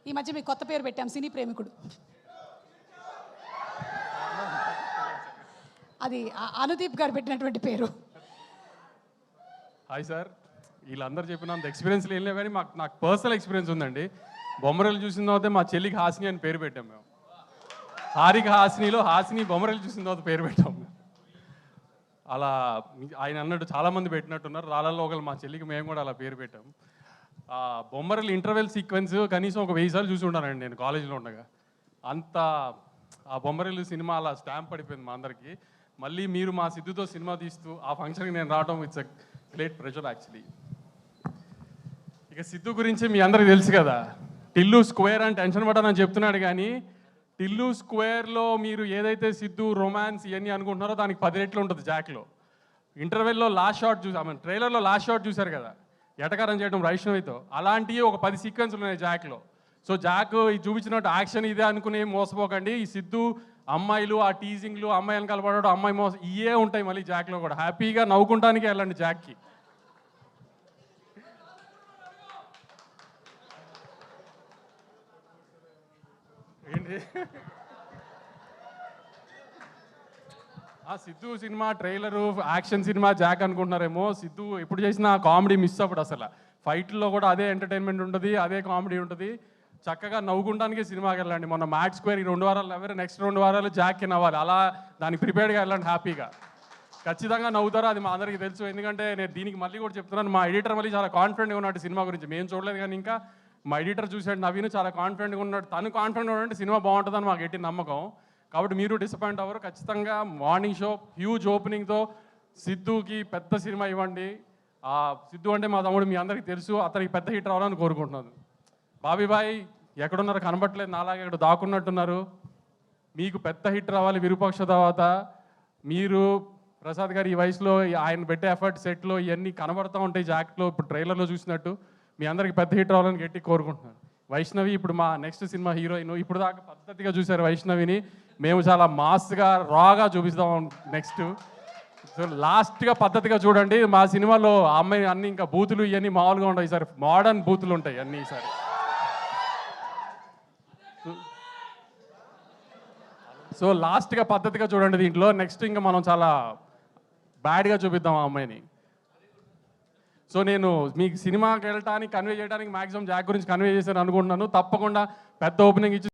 ఈ మధ్య మీకు కొత్త పేరు పెట్టాం, సినీ ప్రేమికుడు. అది అనుదీప్ గారు పెట్టినటువంటి పేరు. హాయ్ సార్, వీళ్ళందరూ చెప్పినంత ఎక్స్పీరియన్స్ ఏం లేవు కానీ నాకు పర్సనల్ ఎక్స్పీరియన్స్ ఉందండి. బొమ్మరలు చూసిన తర్వాత మా చెల్లికి హాసిని అని పేరు పెట్టాం మేము. హారిక హాసినిలో హాసిని బొమ్మరలు చూసిన తర్వాత పేరు పెట్టాం మేము. అలా ఆయన అన్నట్టు చాలామంది పెట్టినట్టున్నారు. రాళ్ళల్లో ఒకళ్ళు మా చెల్లికి మేము కూడా అలా పేరు పెట్టాం. బొమ్మరలు ఇంటర్వెల్ సీక్వెన్స్ కనీసం ఒక 1000 సార్లు చూసి ఉంటానండి నేను కాలేజీలో ఉండగా. అంత ఆ బొమ్మరలు సినిమా అలా స్టాంప్ పడిపోయింది మా అందరికీ. మళ్ళీ మీరు మా సిద్ధుతో సినిమా తీస్తూ ఆ ఫంక్షన్కి నేను రావడం it's a great pressure actually. ఇక సిద్ధు గురించి మీ అందరికీ తెలుసు కదా, టిల్లు స్క్వేర్ అని టెన్షన్ పడ్డానని చెప్తున్నాడు కానీ టిల్లు స్క్వేర్లో మీరు ఏదైతే సిద్ధు రొమాన్స్ ఇవన్నీ అనుకుంటున్నారో దానికి 10 రెట్లు ఉంటుంది జాక్లో. ఇంటర్వెల్లో లాస్ట్ షాట్ ట్రైలర్లో లాస్ట్ షాట్ చూశారు కదా, ఎటకారం చేయడం వైష్ణవితో, అలాంటివి ఒక 10 సీక్వెన్స్లు ఉన్నాయి జాక్లో. సో జాక్ ఇది చూపించినట్టు యాక్షన్ ఇదే అనుకుని మోసపోకండి. ఈ సిద్ధు అమ్మాయిలు, ఆ టీజింగ్లు, అమ్మాయి వెనకాల పడడం, అమ్మాయి మోసం, ఇవే ఉంటాయి మళ్ళీ జాక్లో కూడా. హ్యాపీగా నవ్వుకుంటానికే వెళ్ళండి జాక్కి. ఏంటి Siddhu cinema trailer action cinema Jack అనుకుంటున్నారేమో. సిద్ధు ఎప్పుడు చేసినా కామెడీ మిస్ అవ్వడు అసలు. ఫైట్లో కూడా అదే ఎంటర్టైన్మెంట్ ఉంటుంది, అదే కామెడీ ఉంటుంది. చక్కగా నవ్వుకుంటానికి సినిమాకి వెళ్ళండి. మొన్న మ్యాట్ స్క్వేర్ ఈ 2 వారాలు నవ్వారు, నెక్స్ట్ 2 వారాలు జాక్కి నవ్వాలి. అలా దానికి ప్రిపేర్డ్గా వెళ్ళండి హ్యాపీగా. ఖచ్చితంగా నవ్వుతారు, అది మా అందరికీ తెలుసు. ఎందుకంటే నేను దీనికి మళ్ళీ కూడా చెప్తున్నాను, మా ఎడిటర్ మళ్ళీ చాలా కాన్ఫిడెంట్గా ఉన్నాడు సినిమా గురించి. మేము చూడలేదు కానీ ఇంకా మా ఎడిటర్ చూసాడు, నవీన్ చాలా కాన్ఫిడెంట్గా ఉన్నాడు. తను కాన్ఫిడెంట్గా ఉన్నాడంటే సినిమా బాగుంటుందని మాకు ఎట్టి నమ్మకం. కాబట్టి మీరు డిసప్పాయింట్ అవ్వరు. ఖచ్చితంగా మార్నింగ్ షో హ్యూజ్ ఓపెనింగ్తో సిద్ధుకి పెద్ద సినిమా ఇవ్వండి. సిద్ధు అంటే మా తమ్ముడు, మీ అందరికీ తెలుసు. అతనికి పెద్ద హిట్ రావాలని కోరుకుంటున్నాను. బాబీబాయ్ ఎక్కడున్నారు, కనబట్టలేదు, నాలాగే ఇక్కడ దాక్కున్నట్టున్నారు. మీకు పెద్ద హిట్ రావాలి విరూపాక్ష తర్వాత. మీరు ప్రసాద్ గారు ఈ వయసులో ఆయన పెట్టే ఎఫర్ట్ సెట్లో ఇవన్నీ కనబడుతూ ఉంటాయి జాక్లో, ఇప్పుడు ట్రైలర్లో చూసినట్టు. మీ అందరికీ పెద్ద హిట్ రావాలని గట్టి కోరుకుంటున్నాను. వైష్ణవి ఇప్పుడు మా నెక్స్ట్ సినిమా హీరోయిన్. ఇప్పుడు దాకా పద్ధతిగా చూశారు వైష్ణవిని, మేము చాలా మాస్గా రాగా చూపిస్తాం నెక్స్ట్. సో లాస్ట్గా పద్ధతిగా చూడండి. మా సినిమాలో ఆ అమ్మాయి అన్ని ఇంకా బూతులు ఇవన్నీ మామూలుగా ఉంటాయి సార్, మోడర్న్ బూతులు ఉంటాయి అన్నీ ఈసారి. సో లాస్ట్గా పద్ధతిగా చూడండి దీంట్లో. నెక్స్ట్ ఇంకా మనం చాలా బ్యాడ్గా చూపిద్దాం ఆ అమ్మాయిని. సో నేను మీకు సినిమాకి వెళ్ళటానికి కన్వే చేయడానికి మ్యాక్సిమం జాక్ గురించి కన్వే చేశాను అనుకుంటున్నాను. తప్పకుండా పెద్ద ఓపెనింగ్ ఇచ్చి